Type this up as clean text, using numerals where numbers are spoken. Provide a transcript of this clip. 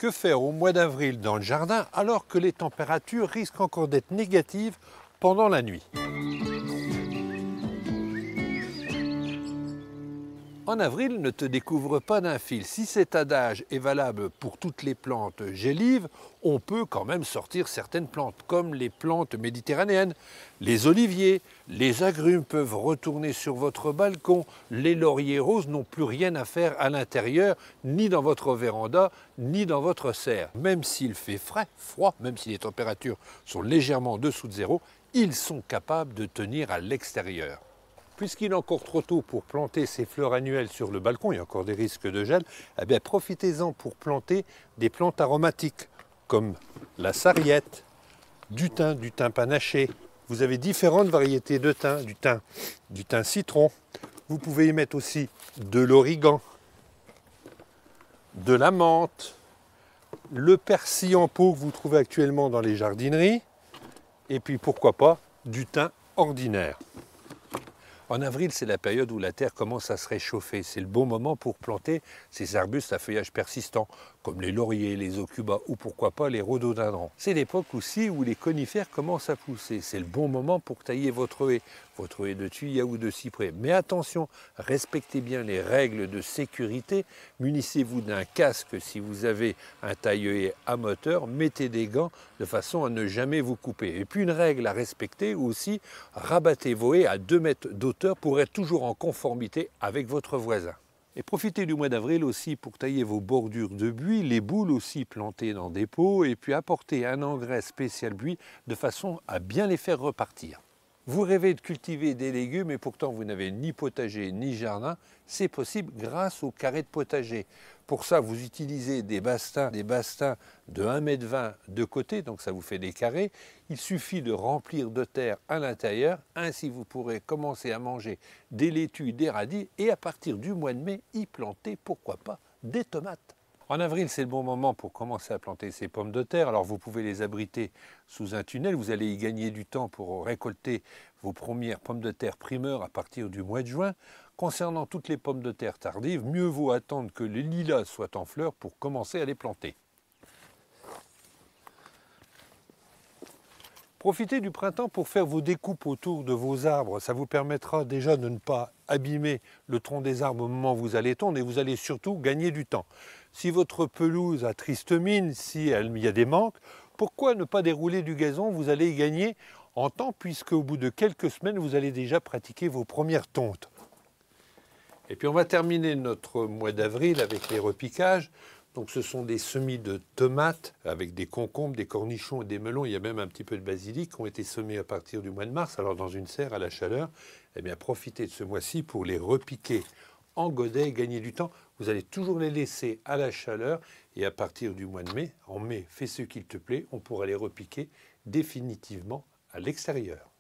Que faire au mois d'avril dans le jardin alors que les températures risquent encore d'être négatives pendant la nuit? En avril, ne te découvre pas d'un fil. Si cet adage est valable pour toutes les plantes gélives, on peut quand même sortir certaines plantes, comme les plantes méditerranéennes. Les oliviers, les agrumes peuvent retourner sur votre balcon. Les lauriers roses n'ont plus rien à faire à l'intérieur, ni dans votre véranda, ni dans votre serre. Même s'il fait froid, même si les températures sont légèrement en dessous de zéro, ils sont capables de tenir à l'extérieur. Puisqu'il est encore trop tôt pour planter ces fleurs annuelles sur le balcon, il y a encore des risques de gel, eh bien profitez-en pour planter des plantes aromatiques comme la sarriette, du thym panaché. Vous avez différentes variétés de thym, du thym citron. Vous pouvez y mettre aussi de l'origan, de la menthe, le persil en pot que vous trouvez actuellement dans les jardineries, et puis pourquoi pas du thym ordinaire. En avril, c'est la période où la terre commence à se réchauffer. C'est le bon moment pour planter ces arbustes à feuillage persistant, comme les lauriers, les aucubas ou pourquoi pas les rhododendrons. C'est l'époque aussi où les conifères commencent à pousser. C'est le bon moment pour tailler votre haie de tuya ou de cyprès. Mais attention, respectez bien les règles de sécurité. Munissez-vous d'un casque si vous avez un taille-haie à moteur. Mettez des gants de façon à ne jamais vous couper. Et puis une règle à respecter aussi, rabattez vos haies à 2 mètres d'auteur pour être toujours en conformité avec votre voisin. Et profitez du mois d'avril aussi pour tailler vos bordures de buis, les boules aussi plantées dans des pots, et puis apporter un engrais spécial buis de façon à bien les faire repartir. Vous rêvez de cultiver des légumes et pourtant vous n'avez ni potager ni jardin, c'est possible grâce au carré de potager. Pour ça, vous utilisez des bastins de 1,20 m de côté, donc ça vous fait des carrés. Il suffit de remplir de terre à l'intérieur, ainsi vous pourrez commencer à manger des laitues, des radis et à partir du mois de mai, y planter, pourquoi pas, des tomates. En avril, c'est le bon moment pour commencer à planter ces pommes de terre. Alors vous pouvez les abriter sous un tunnel. Vous allez y gagner du temps pour récolter vos premières pommes de terre primeurs à partir du mois de juin. Concernant toutes les pommes de terre tardives, mieux vaut attendre que les lilas soient en fleurs pour commencer à les planter. Profitez du printemps pour faire vos découpes autour de vos arbres. Ça vous permettra déjà de ne pas abîmer le tronc des arbres au moment où vous allez tondre et vous allez surtout gagner du temps. Si votre pelouse a triste mine, si il y a des manques, pourquoi ne pas dérouler du gazon? Vous allez y gagner en temps puisque au bout de quelques semaines, vous allez déjà pratiquer vos premières tontes. Et puis on va terminer notre mois d'avril avec les repiquages. Donc ce sont des semis de tomates avec des concombres, des cornichons et des melons. Il y a même un petit peu de basilic qui ont été semés à partir du mois de mars. Alors dans une serre à la chaleur, eh bien profitez de ce mois-ci pour les repiquer en godet et gagner du temps. Vous allez toujours les laisser à la chaleur et à partir du mois de mai, en mai, fais ce qu'il te plaît, on pourra les repiquer définitivement à l'extérieur.